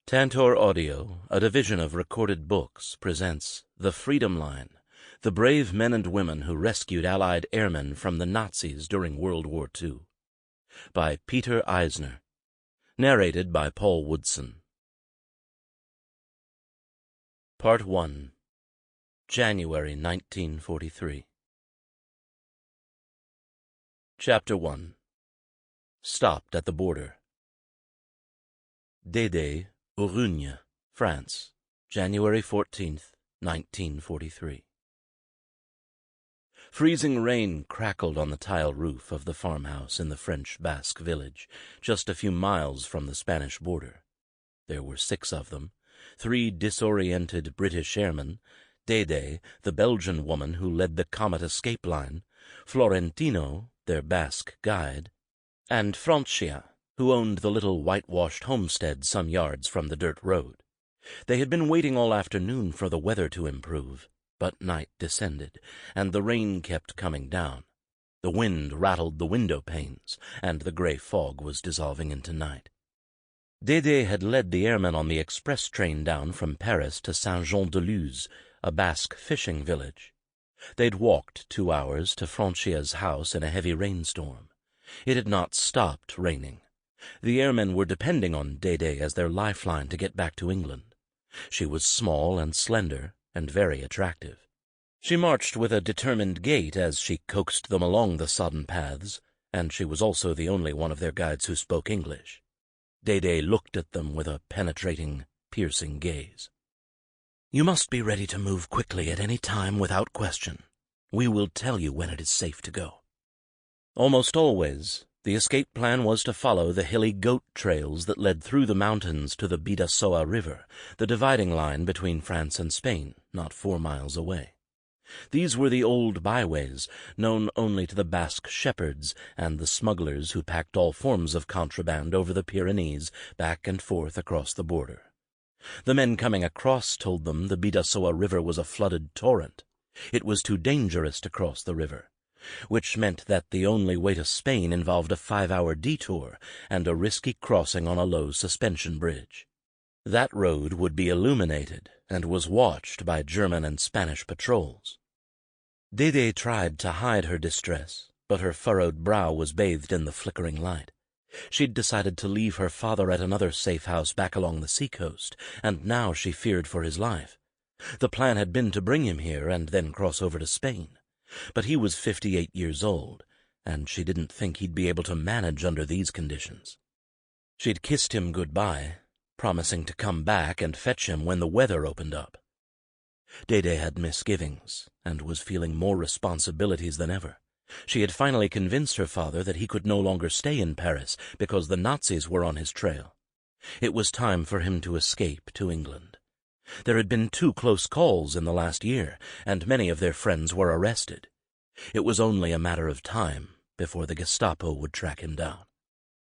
Tantor Audio, a division of Recorded Books, presents The Freedom Line, the brave men and women who rescued Allied airmen from the Nazis during World War II. By Peter Eisner. Narrated by Paul Woodson. Part 1. January 1943. Chapter 1. Stopped at the border. Dédé, Aurugne, France, January 14th, 1943. Freezing rain crackled on the tile roof of the farmhouse in the French Basque village, just a few miles from the Spanish border. There were 6 of them, 3 disoriented British airmen, Dédé, the Belgian woman who led the Comet escape line, Florentino, their Basque guide, and Francia, who owned the little whitewashed homestead some yards from the dirt road. They had been waiting all afternoon for the weather to improve, but night descended, and the rain kept coming down. The wind rattled the window panes, and the gray fog was dissolving into night. Dédé had led the airmen on the express train down from Paris to Saint-Jean-de-Luz, a Basque fishing village. They'd walked 2 hours to Francia's house in a heavy rainstorm. It had not stopped raining. The airmen were depending on Dédé as their lifeline to get back to England. She was small and slender and very attractive. She marched with a determined gait as she coaxed them along the sodden paths, and she was also the only one of their guides who spoke English. Dédé looked at them with a penetrating, piercing gaze. "You must be ready to move quickly at any time without question. We will tell you when it is safe to go." Almost always, the escape plan was to follow the hilly goat trails that led through the mountains to the Bidasoa River, the dividing line between France and Spain, not 4 miles away. These were the old byways, known only to the Basque shepherds and the smugglers who packed all forms of contraband over the Pyrenees back and forth across the border. The men coming across told them the Bidasoa River was a flooded torrent. It was too dangerous to cross the river, which meant that the only way to Spain involved a 5-hour detour and a risky crossing on a low suspension bridge. That road would be illuminated and was watched by German and Spanish patrols. Dédé tried to hide her distress, but her furrowed brow was bathed in the flickering light. She'd decided to leave her father at another safe house back along the seacoast, and now she feared for his life. The plan had been to bring him here and then cross over to Spain. But he was 58 years old, and she didn't think he'd be able to manage under these conditions. She'd kissed him goodbye, promising to come back and fetch him when the weather opened up. Dédé had misgivings, and was feeling more responsibilities than ever. She had finally convinced her father that he could no longer stay in Paris because the Nazis were on his trail. It was time for him to escape to England. There had been 2 close calls in the last year, and many of their friends were arrested. It was only a matter of time before the Gestapo would track him down.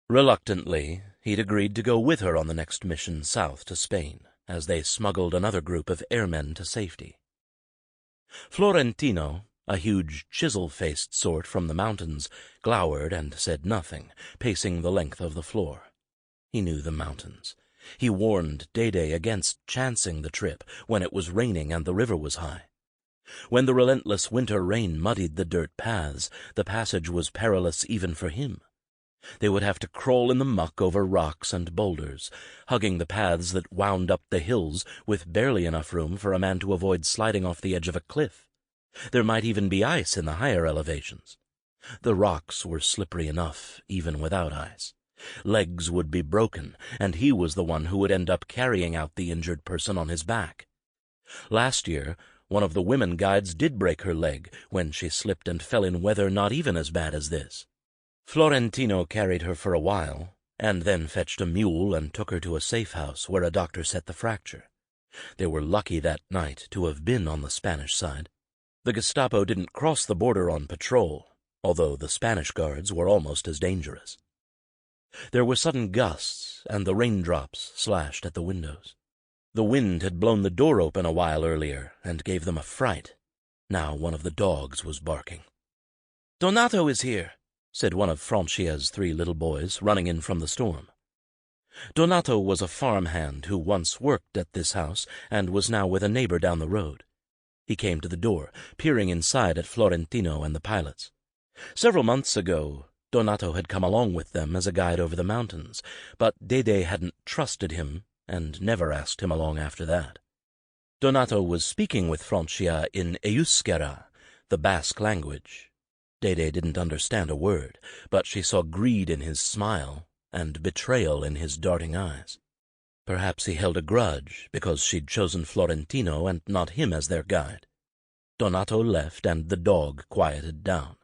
Reluctantly, he'd agreed to go with her on the next mission south to Spain, as they smuggled another group of airmen to safety. Florentino, a huge chisel-faced sort from the mountains, glowered and said nothing, pacing the length of the floor. He knew the mountains. He warned Dédé against chancing the trip when it was raining and the river was high. When the relentless winter rain muddied the dirt paths, the passage was perilous even for him. They would have to crawl in the muck over rocks and boulders, hugging the paths that wound up the hills with barely enough room for a man to avoid sliding off the edge of a cliff. There might even be ice in the higher elevations. The rocks were slippery enough even without ice. Legs would be broken, and he was the one who would end up carrying out the injured person on his back. Last year, one of the women guides did break her leg when she slipped and fell in weather not even as bad as this. Florentino carried her for a while, and then fetched a mule and took her to a safe house where a doctor set the fracture. They were lucky that night to have been on the Spanish side. The Gestapo didn't cross the border on patrol, although the Spanish guards were almost as dangerous. There were sudden gusts, and the raindrops slashed at the windows. The wind had blown the door open a while earlier and gave them a fright. Now one of the dogs was barking. "Donato is here," said one of Francia's 3 little boys, running in from the storm. Donato was a farmhand who once worked at this house and was now with a neighbor down the road. He came to the door, peering inside at Florentino and the pilots. Several months ago, Donato had come along with them as a guide over the mountains, but Dede hadn't trusted him and never asked him along after that. Donato was speaking with Francia in Euskera, the Basque language. Dede didn't understand a word, but she saw greed in his smile and betrayal in his darting eyes. Perhaps he held a grudge because she'd chosen Florentino and not him as their guide. Donato left, and the dog quieted down.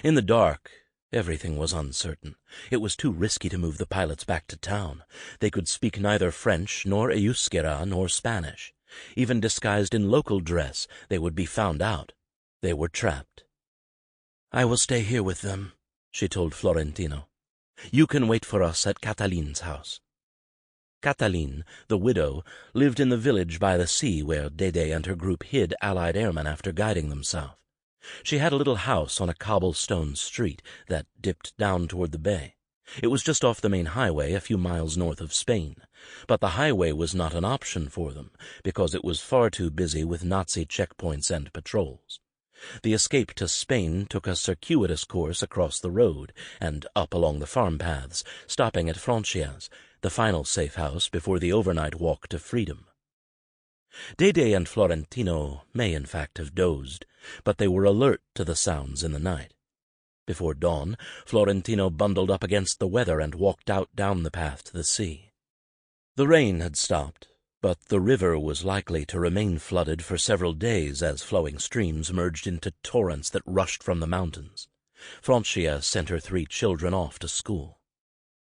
In the dark, everything was uncertain. It was too risky to move the pilots back to town. They could speak neither French nor Euskera nor Spanish. Even disguised in local dress, they would be found out. They were trapped. "I will stay here with them," she told Florentino. "You can wait for us at Cataline's house." Cataline, the widow, lived in the village by the sea where Dede and her group hid Allied airmen after guiding them south. She had a little house on a cobblestone street that dipped down toward the bay. It was just off the main highway, a few miles north of Spain, but the highway was not an option for them because it was far too busy with Nazi checkpoints and patrols. The escape to Spain took a circuitous course across the road and up along the farm paths, stopping at Francia's, the final safe house before the overnight walk to freedom. Dede and Florentino may in fact have dozed, but they were alert to the sounds in the night. Before dawn, Florentino bundled up against the weather and walked out down the path to the sea. The rain had stopped, but the river was likely to remain flooded for several days as flowing streams merged into torrents that rushed from the mountains. Francia sent her 3 children off to school.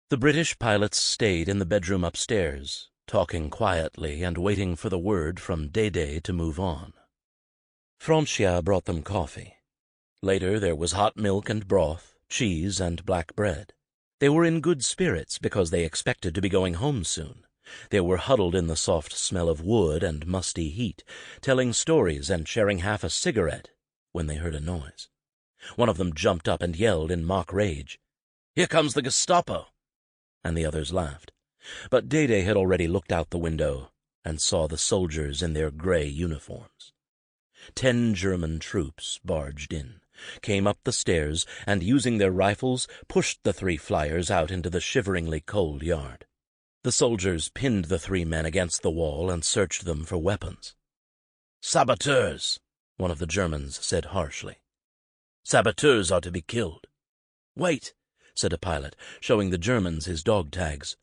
The British pilots stayed in the bedroom upstairs, talking quietly and waiting for the word from Dede to move on. Francia brought them coffee. Later there was hot milk and broth, cheese and black bread. They were in good spirits because they expected to be going home soon. They were huddled in the soft smell of wood and musty heat, telling stories and sharing half a cigarette when they heard a noise. One of them jumped up and yelled in mock rage, "Here comes the Gestapo!" And the others laughed. But Dede had already looked out the window and saw the soldiers in their gray uniforms. 10 German troops barged in, came up the stairs, and using their rifles pushed the 3 fliers out into the shiveringly cold yard. The soldiers pinned the 3 men against the wall and searched them for weapons. "Saboteurs," one of the Germans said harshly. "Saboteurs are to be killed." "Wait," said a pilot, showing the Germans his dog tags.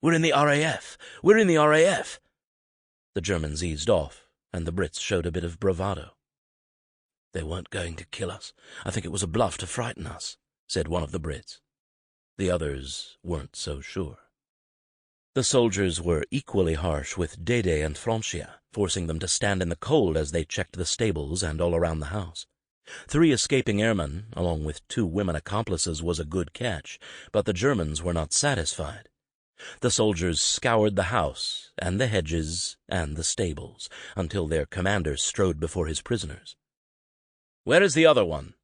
"We're in the RAF! We're in the RAF!" The Germans eased off, and the Brits showed a bit of bravado. "They weren't going to kill us. I think it was a bluff to frighten us," said one of the Brits. The others weren't so sure. The soldiers were equally harsh with Dede and Francia, forcing them to stand in the cold as they checked the stables and all around the house. 3 escaping airmen, along with 2 women accomplices, was a good catch, but the Germans were not satisfied. The soldiers scoured the house and the hedges and the stables until their commander strode before his prisoners. "Where is the other one?"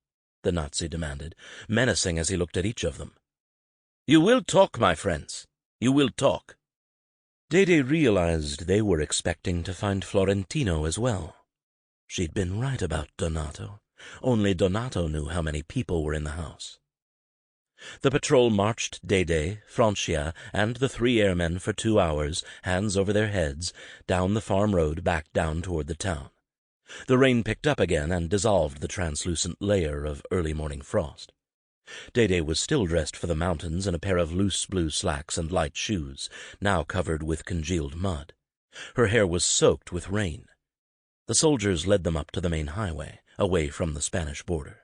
the Nazi demanded, menacing as he looked at each of them. "You will talk, my friends. You will talk." Dede realized they were expecting to find Florentino as well. She'd been right about Donato. Only Donato knew how many people were in the house. The patrol marched Dede, Francia, and the 3 airmen for 2 hours, hands over their heads, down the farm road back down toward the town. The rain picked up again and dissolved the translucent layer of early morning frost. Dede was still dressed for the mountains in a pair of loose blue slacks and light shoes, now covered with congealed mud. Her hair was soaked with rain. The soldiers led them up to the main highway, away from the Spanish border.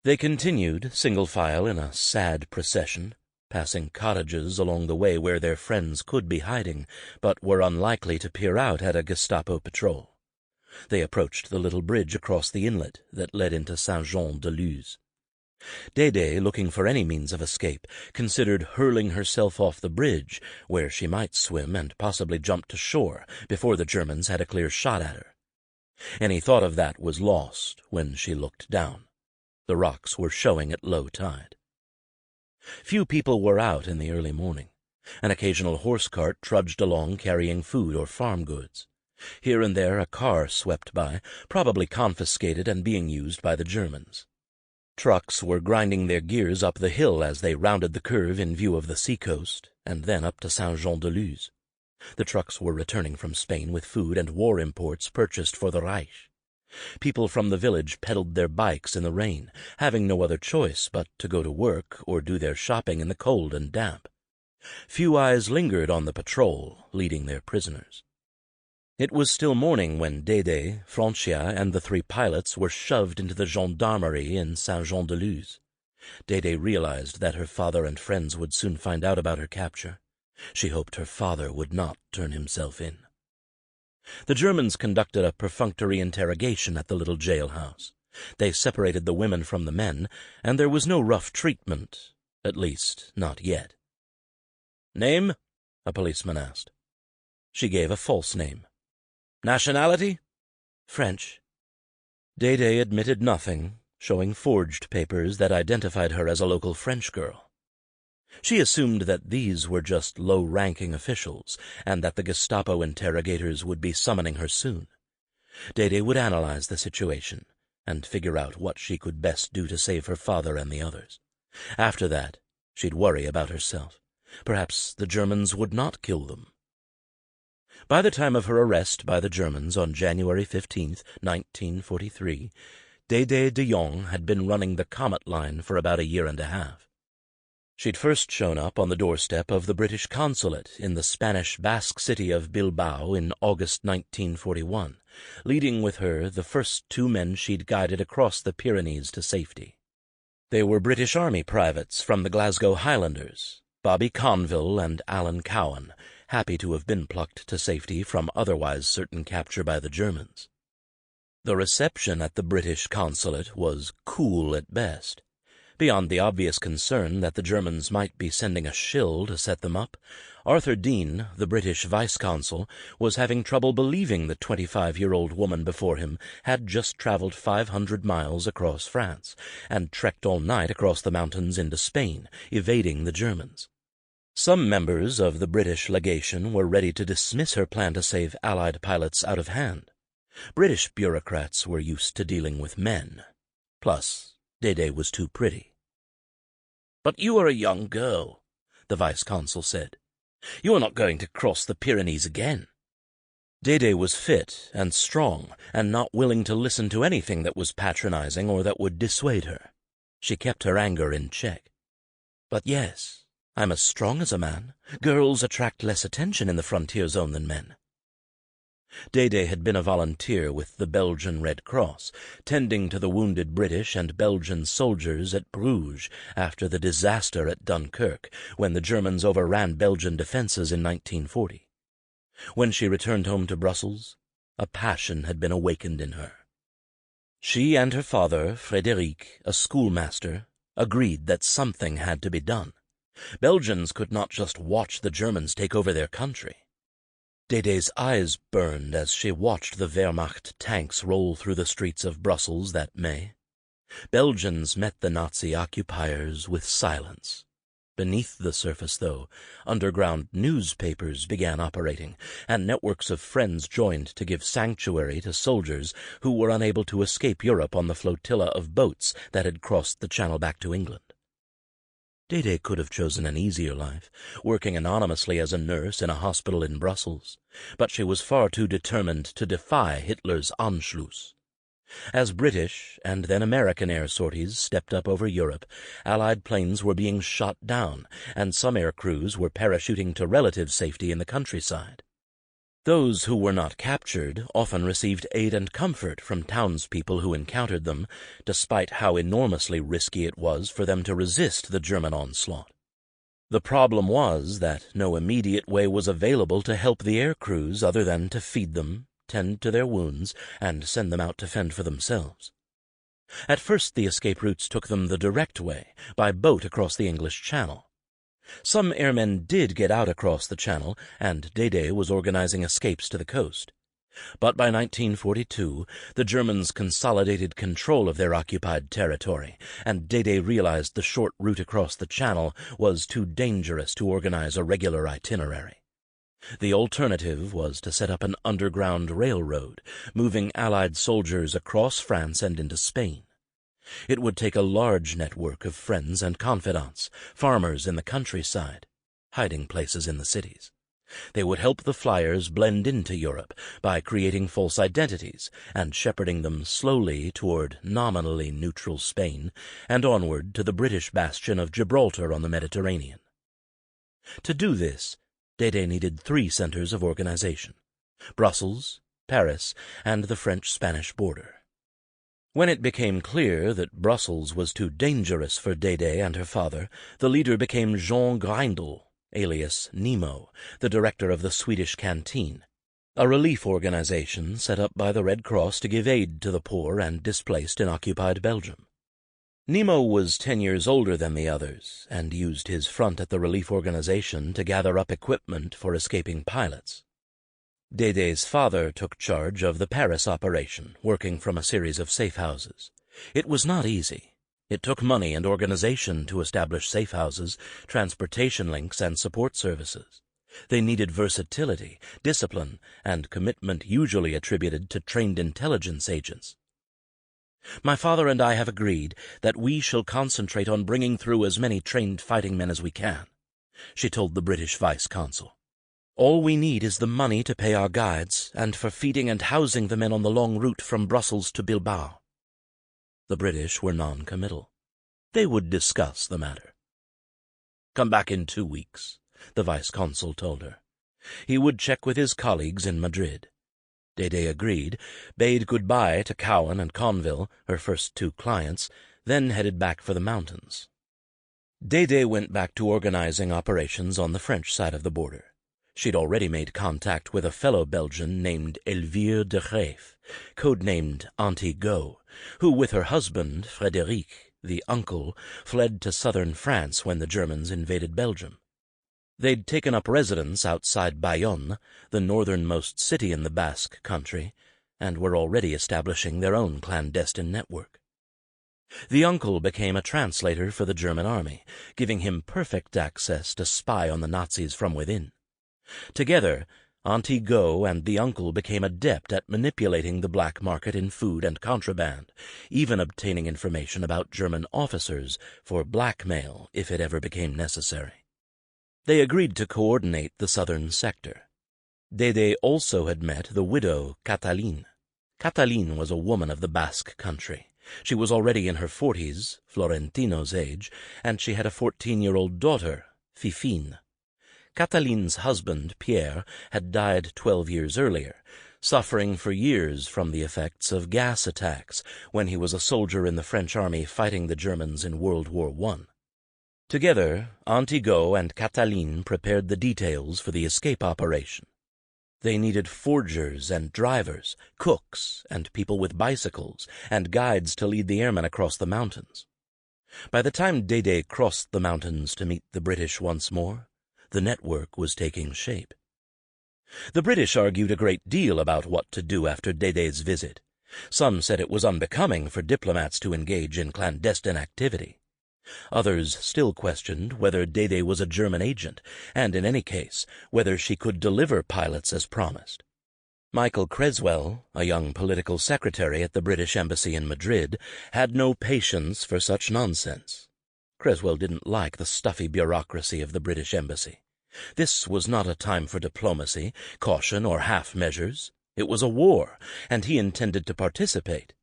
They continued, single file in a sad procession, passing cottages along the way where their friends could be hiding, but were unlikely to peer out at a Gestapo patrol. They approached the little bridge across the inlet that led into Saint-Jean-de-Luz. Dede, looking for any means of escape, considered hurling herself off the bridge, where she might swim and possibly jump to shore before the Germans had a clear shot at her. Any thought of that was lost when she looked down. The rocks were showing at low tide. Few people were out in the early morning. An occasional horse cart trudged along carrying food or farm goods. Here and there a car swept by, probably confiscated and being used by the Germans. Trucks were grinding their gears up the hill as they rounded the curve in view of the seacoast, and then up to Saint-Jean-de-Luz. The trucks were returning from Spain with food and war imports purchased for the Reich. People from the village pedaled their bikes in the rain, having no other choice but to go to work or do their shopping in the cold and damp. Few eyes lingered on the patrol, leading their prisoners. It was still morning when Dédé, Francia, and the 3 pilots were shoved into the gendarmerie in Saint-Jean-de-Luz. Dédé realized that her father and friends would soon find out about her capture. She hoped her father would not turn himself in. The Germans conducted a perfunctory interrogation at the little jailhouse. They separated the women from the men, and there was no rough treatment, at least not yet. "Name?" a policeman asked. She gave a false name. "Nationality?" "French." Dédé admitted nothing, showing forged papers that identified her as a local French girl. She assumed that these were just low-ranking officials, and that the Gestapo interrogators would be summoning her soon. Dédé would analyze the situation and figure out what she could best do to save her father and the others. After that, she'd worry about herself. Perhaps the Germans would not kill them. By the time of her arrest by the Germans on January 15, 1943, Dédé de Jong had been running the Comet Line for about a year and a half. She'd first shown up on the doorstep of the British consulate in the Spanish Basque city of Bilbao in August 1941, leading with her the first 2 men she'd guided across the Pyrenees to safety. They were British Army privates from the Glasgow Highlanders, Bobby Conville and Alan Cowan, happy to have been plucked to safety from otherwise certain capture by the Germans. The reception at the British consulate was cool at best. Beyond the obvious concern that the Germans might be sending a shill to set them up, Arthur Dean, the British vice-consul, was having trouble believing the 25-year-old woman before him had just traveled 500 miles across France and trekked all night across the mountains into Spain, evading the Germans. Some members of the British legation were ready to dismiss her plan to save Allied pilots out of hand. British bureaucrats were used to dealing with men. Plus, Dédé was too pretty. "But you are a young girl," the vice-consul said. "You are not going to cross the Pyrenees again." Dédé was fit and strong and not willing to listen to anything that was patronizing or that would dissuade her. She kept her anger in check. "But yes, I'm as strong as a man. Girls attract less attention in the frontier zone than men." Dédé had been a volunteer with the Belgian Red Cross, tending to the wounded British and Belgian soldiers at Bruges after the disaster at Dunkirk, when the Germans overran Belgian defenses in 1940. When she returned home to Brussels, a passion had been awakened in her. She and her father, Frédéric, a schoolmaster, agreed that something had to be done. Belgians could not just watch the Germans take over their country. Dédé's eyes burned as she watched the Wehrmacht tanks roll through the streets of Brussels that May. Belgians met the Nazi occupiers with silence. Beneath the surface, though, underground newspapers began operating, and networks of friends joined to give sanctuary to soldiers who were unable to escape Europe on the flotilla of boats that had crossed the Channel back to England. Dédé could have chosen an easier life, working anonymously as a nurse in a hospital in Brussels, but she was far too determined to defy Hitler's Anschluss. As British and then American air sorties stepped up over Europe, Allied planes were being shot down, and some aircrews were parachuting to relative safety in the countryside. Those who were not captured often received aid and comfort from townspeople who encountered them, despite how enormously risky it was for them to resist the German onslaught. The problem was that no immediate way was available to help the aircrews other than to feed them, tend to their wounds, and send them out to fend for themselves. At first the escape routes took them the direct way, by boat across the English Channel. Some airmen did get out across the Channel, and Dédé was organizing escapes to the coast. But by 1942, the Germans consolidated control of their occupied territory, and Dédé realized the short route across the Channel was too dangerous to organize a regular itinerary. The alternative was to set up an underground railroad, moving Allied soldiers across France and into Spain. It would take a large network of friends and confidants, farmers in the countryside, hiding places in the cities. They would help the fliers blend into Europe by creating false identities and shepherding them slowly toward nominally neutral Spain and onward to the British bastion of Gibraltar on the Mediterranean. To do this, Dédé needed 3 centers of organization: Brussels, Paris, and the French-Spanish border. When it became clear that Brussels was too dangerous for Dédé and her father, the leader became Jean Grindel, alias Nemo, the director of the Swedish Canteen, a relief organization set up by the Red Cross to give aid to the poor and displaced in occupied Belgium. Nemo was 10 years older than the others and used his front at the relief organization to gather up equipment for escaping pilots. Dédé's father took charge of the Paris operation, working from a series of safe houses. It was not easy. It took money and organization to establish safe houses, transportation links, and support services. They needed versatility, discipline, and commitment usually attributed to trained intelligence agents. My father and I have agreed that we shall concentrate on bringing through as many trained fighting men as we can, she told the British vice-consul. All we need is the money to pay our guides and for feeding and housing the men on the long route from Brussels to Bilbao. The British were non-committal. They would discuss the matter. Come back in 2 weeks, the vice-consul told her. He would check with his colleagues in Madrid. Dédé agreed, bade goodbye to Cowan and Conville, her first 2 clients, then headed back for the mountains. Dédé went back to organizing operations on the French side of the border. She'd already made contact with a fellow Belgian named Elvire de Greef, codenamed Auntie Go, who with her husband, Frédéric, the uncle, fled to southern France when the Germans invaded Belgium. They'd taken up residence outside Bayonne, the northernmost city in the Basque country, and were already establishing their own clandestine network. The uncle became a translator for the German army, giving him perfect access to spy on the Nazis from within. Together, Auntie Go and the uncle became adept at manipulating the black market in food and contraband, even obtaining information about German officers for blackmail if it ever became necessary. They agreed to coordinate the southern sector. Dédé also had met the widow Cataline. Cataline was a woman of the Basque country. She was already in her 40s, Florentino's age, and she had a 14-year-old daughter, Fifine. Cataline's husband, Pierre, had died 12 years earlier, suffering for years from the effects of gas attacks when he was a soldier in the French army fighting the Germans in World War I. Together, Auntie Go and Cataline prepared the details for the escape operation. They needed forgers and drivers, cooks and people with bicycles, and guides to lead the airmen across the mountains. By the time Dédé crossed the mountains to meet the British once more, the network was taking shape. The British argued a great deal about what to do after Dédé's visit. Some said it was unbecoming for diplomats to engage in clandestine activity. Others still questioned whether Dédé was a German agent, and in any case, whether she could deliver pilots as promised. Michael Creswell, a young political secretary at the British Embassy in Madrid, had no patience for such nonsense. Creswell didn't like the stuffy bureaucracy of the British Embassy. This was not a time for diplomacy, caution, or half measures. It was a war, and he intended to participate.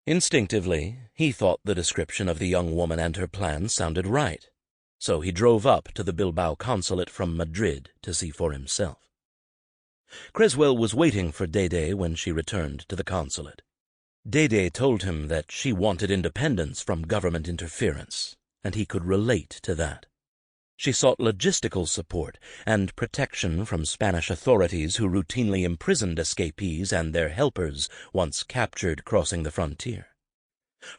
Instinctively, he thought the description of the young woman and her plans sounded right, so he drove up to the Bilbao consulate from Madrid to see for himself. Creswell was waiting for Dédé when she returned to the consulate. Dédé told him that she wanted independence from government interference, and he could relate to that. She sought logistical support and protection from Spanish authorities who routinely imprisoned escapees and their helpers once captured crossing the frontier.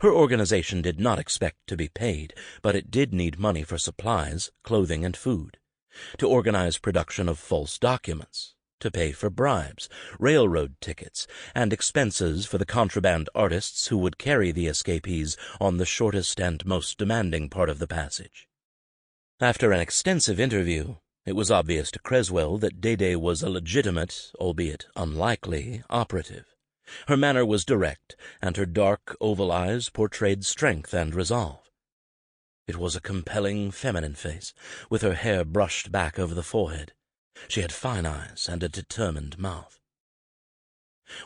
Her organization did not expect to be paid, but it did need money for supplies, clothing, and food, to organize production of false documents, to pay for bribes, railroad tickets, and expenses for the contraband artists who would carry the escapees on the shortest and most demanding part of the passage. After an extensive interview, it was obvious to Creswell that Dede was a legitimate, albeit unlikely, operative. Her manner was direct, and her dark, oval eyes portrayed strength and resolve. It was a compelling, feminine face, with her hair brushed back over the forehead. She had fine eyes and a determined mouth.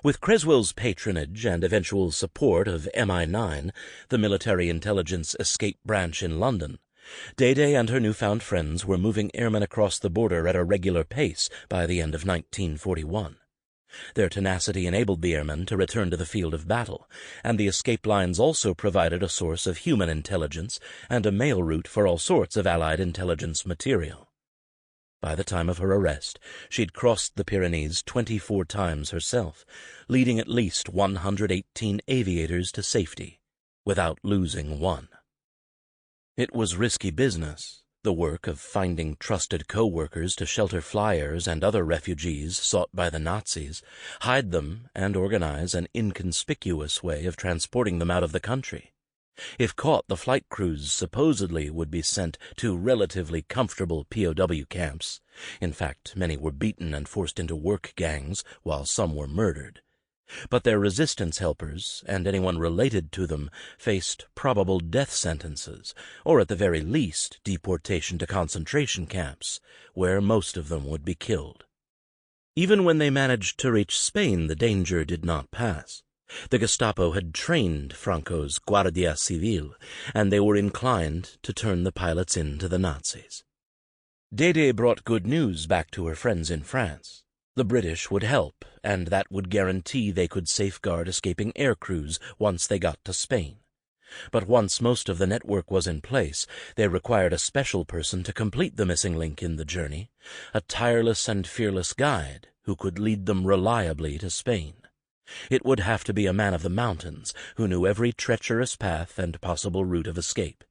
With Creswell's patronage and eventual support of MI9, the military intelligence escape branch in London, Dede and her newfound friends were moving airmen across the border at a regular pace by the end of 1941. Their tenacity enabled the airmen to return to the field of battle, and the escape lines also provided a source of human intelligence and a mail route for all sorts of Allied intelligence material. By the time of her arrest, she'd crossed the Pyrenees 24 times herself, leading at least 118 aviators to safety, without losing one. It was risky business, the work of finding trusted co-workers to shelter fliers and other refugees sought by the Nazis, hide them, and organize an inconspicuous way of transporting them out of the country. If caught, the flight crews supposedly would be sent to relatively comfortable POW camps. In fact, many were beaten and forced into work gangs, while some were murdered. But their resistance helpers, and anyone related to them, faced probable death sentences, or at the very least deportation to concentration camps, where most of them would be killed. Even when they managed to reach Spain, the danger did not pass. The Gestapo had trained Franco's Guardia Civil, and they were inclined to turn the pilots in to the Nazis. Dede brought good news back to her friends in France. The British would help, and that would guarantee they could safeguard escaping aircrews once they got to Spain. But once most of the network was in place, they required a special person to complete the missing link in the journey, a tireless and fearless guide who could lead them reliably to Spain. It would have to be a man of the mountains who knew every treacherous path and possible route of escape,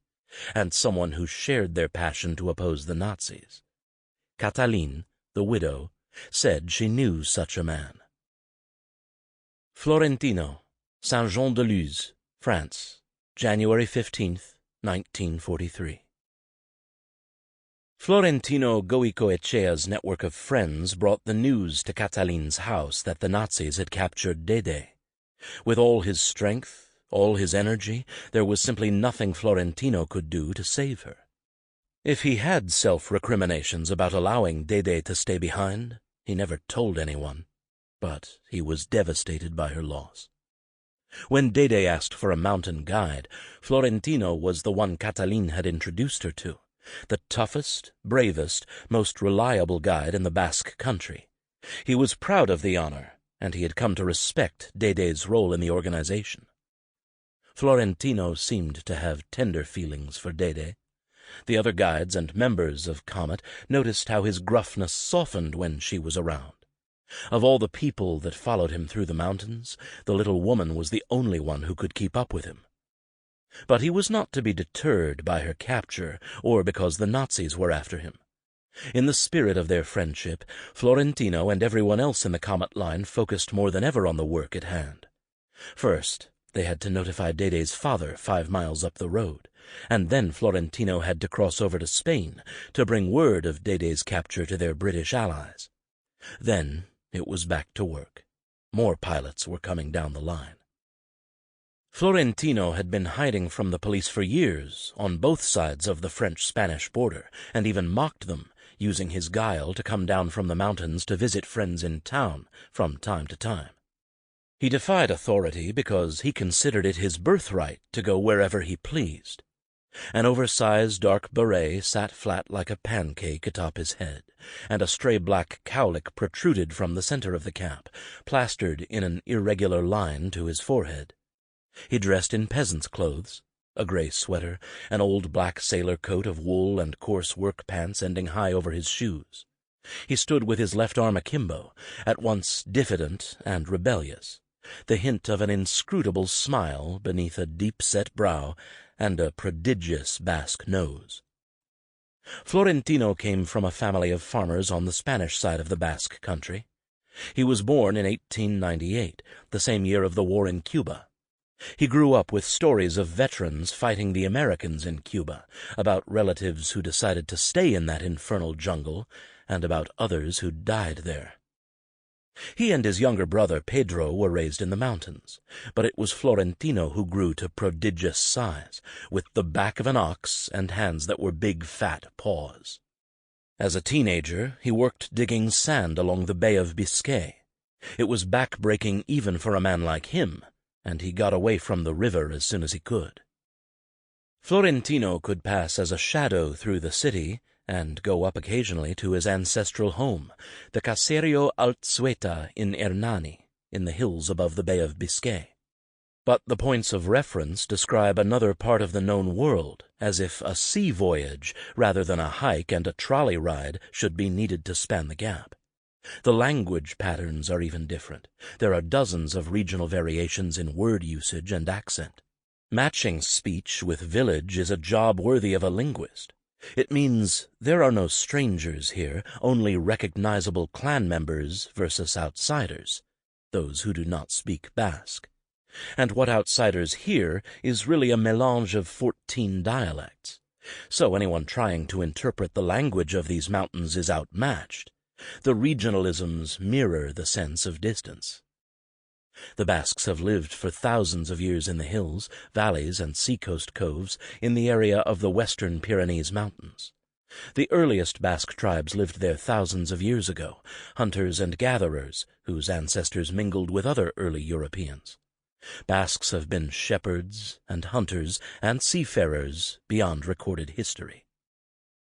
and someone who shared their passion to oppose the Nazis. Cataline, the widow, said she knew such a man. Florentino, Saint-Jean-de-Luz, France, January 15th, 1943. Florentino Goicoechea's network of friends brought the news to Cataline's house that the Nazis had captured Dede. With all his strength, all his energy, there was simply nothing Florentino could do to save her. If he had self-recriminations about allowing Dede to stay behind, he never told anyone, but he was devastated by her loss. When Dede asked for a mountain guide, Florentino was the one Cataline had introduced her to, the toughest, bravest, most reliable guide in the Basque country. He was proud of the honor, and he had come to respect Dede's role in the organization. Florentino seemed to have tender feelings for Dede. The other guides and members of Comet noticed how his gruffness softened when she was around. Of all the people that followed him through the mountains, the little woman was the only one who could keep up with him. But he was not to be deterred by her capture or because the Nazis were after him. In the spirit of their friendship, Florentino and everyone else in the Comet Line focused more than ever on the work at hand. First, they had to notify Dede's father 5 miles up the road, and then Florentino had to cross over to Spain to bring word of Dede's capture to their British allies. Then it was back to work. More pilots were coming down the line. Florentino had been hiding from the police for years on both sides of the French-Spanish border, and even mocked them, using his guile to come down from the mountains to visit friends in town from time to time. He defied authority because he considered it his birthright to go wherever he pleased. An oversized dark beret sat flat like a pancake atop his head, and a stray black cowlick protruded from the center of the cap, plastered in an irregular line to his forehead. He dressed in peasant's clothes, a gray sweater, an old black sailor coat of wool and coarse work pants ending high over his shoes. He stood with his left arm akimbo, at once diffident and rebellious, the hint of an inscrutable smile beneath a deep-set brow and a prodigious Basque nose. Florentino came from a family of farmers on the Spanish side of the Basque country. He was born in 1898, the same year of the war in Cuba. He grew up with stories of veterans fighting the Americans in Cuba, about relatives who decided to stay in that infernal jungle, and about others who died there. He and his younger brother Pedro were raised in the mountains, but it was Florentino who grew to prodigious size, with the back of an ox and hands that were big fat paws. As a teenager, he worked digging sand along the Bay of Biscay. It was back-breaking even for a man like him, and he got away from the river as soon as he could. Florentino could pass as a shadow through the city and go up occasionally to his ancestral home, the Caserio Alzueta in Hernani, in the hills above the Bay of Biscay. But the points of reference describe another part of the known world, as if a sea voyage rather than a hike and a trolley ride should be needed to span the gap. The language patterns are even different. There are dozens of regional variations in word usage and accent. Matching speech with village is a job worthy of a linguist. It means there are no strangers here, only recognizable clan members versus outsiders, those who do not speak Basque. And what outsiders hear is really a mélange of 14 dialects. So anyone trying to interpret the language of these mountains is outmatched. The regionalisms mirror the sense of distance. The Basques have lived for thousands of years in the hills, valleys, and seacoast coves in the area of the western Pyrenees Mountains. The earliest Basque tribes lived there thousands of years ago, hunters and gatherers whose ancestors mingled with other early Europeans. Basques have been shepherds and hunters and seafarers beyond recorded history.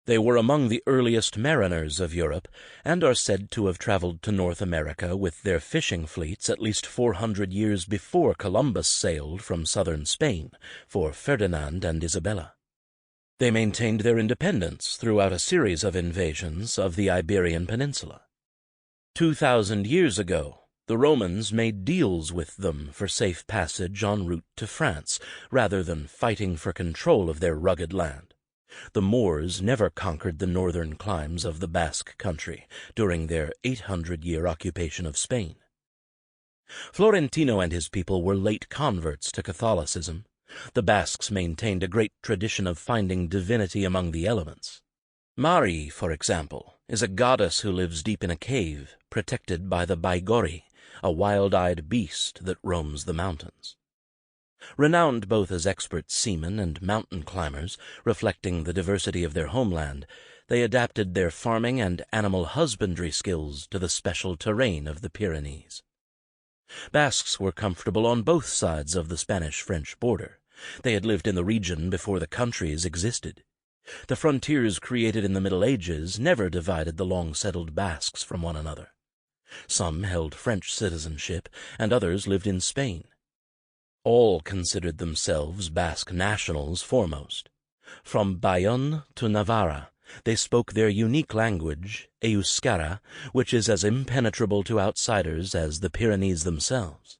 They were among the earliest mariners of Europe, and are said to have traveled to North America with their fishing fleets at least 400 years before Columbus sailed from southern Spain for Ferdinand and Isabella. They maintained their independence throughout a series of invasions of the Iberian Peninsula. 2,000 years ago, the Romans made deals with them for safe passage en route to France, rather than fighting for control of their rugged land. The Moors never conquered the northern climes of the Basque country during their 800-year occupation of Spain. Florentino and his people were late converts to Catholicism. The Basques maintained a great tradition of finding divinity among the elements. Mari, for example, is a goddess who lives deep in a cave, protected by the Baigori, a wild-eyed beast that roams the mountains. Renowned both as expert seamen and mountain climbers, reflecting the diversity of their homeland, they adapted their farming and animal husbandry skills to the special terrain of the Pyrenees. Basques were comfortable on both sides of the Spanish-French border. They had lived in the region before the countries existed. The frontiers created in the Middle Ages never divided the long-settled Basques from one another. Some held French citizenship, and others lived in Spain. All considered themselves Basque nationals foremost. From Bayonne to Navarra, they spoke their unique language, Euskara, which is as impenetrable to outsiders as the Pyrenees themselves.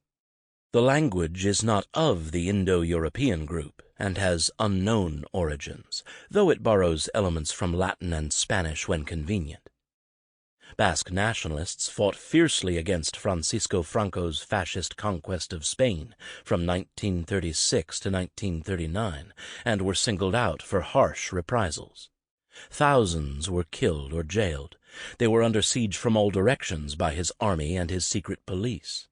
The language is not of the Indo-European group and has unknown origins, though it borrows elements from Latin and Spanish when convenient. Basque nationalists fought fiercely against Francisco Franco's fascist conquest of Spain from 1936 to 1939 and were singled out for harsh reprisals. Thousands were killed or jailed. They were under siege from all directions by his army and his secret police.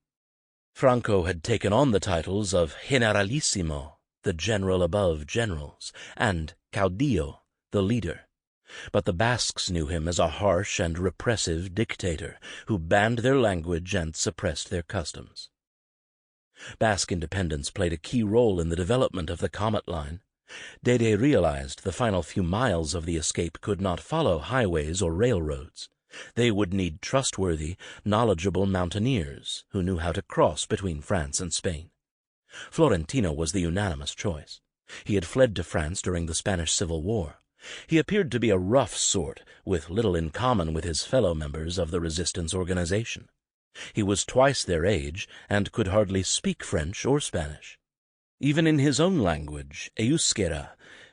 Franco had taken on the titles of Generalissimo, the general above generals, and Caudillo, the leader. But the Basques knew him as a harsh and repressive dictator who banned their language and suppressed their customs. Basque independence played a key role in the development of the Comet Line. Dede realized the final few miles of the escape could not follow highways or railroads. They would need trustworthy, knowledgeable mountaineers who knew how to cross between France and Spain. Florentino was the unanimous choice. He had fled to France during the Spanish Civil War. He appeared to be a rough sort, with little in common with his fellow members of the resistance organization. He was twice their age and could hardly speak French or Spanish. Even in his own language, Euskera,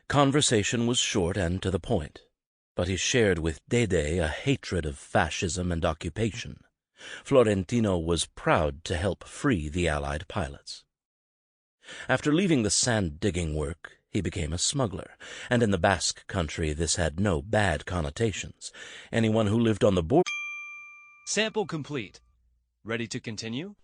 conversation was short and to the point. But he shared with Dede a hatred of fascism and occupation. Florentino was proud to help free the Allied pilots. After leaving the sand-digging work, he became a smuggler, and in the Basque country this had no bad connotations. Anyone who lived on the border... Sample complete. Ready to continue?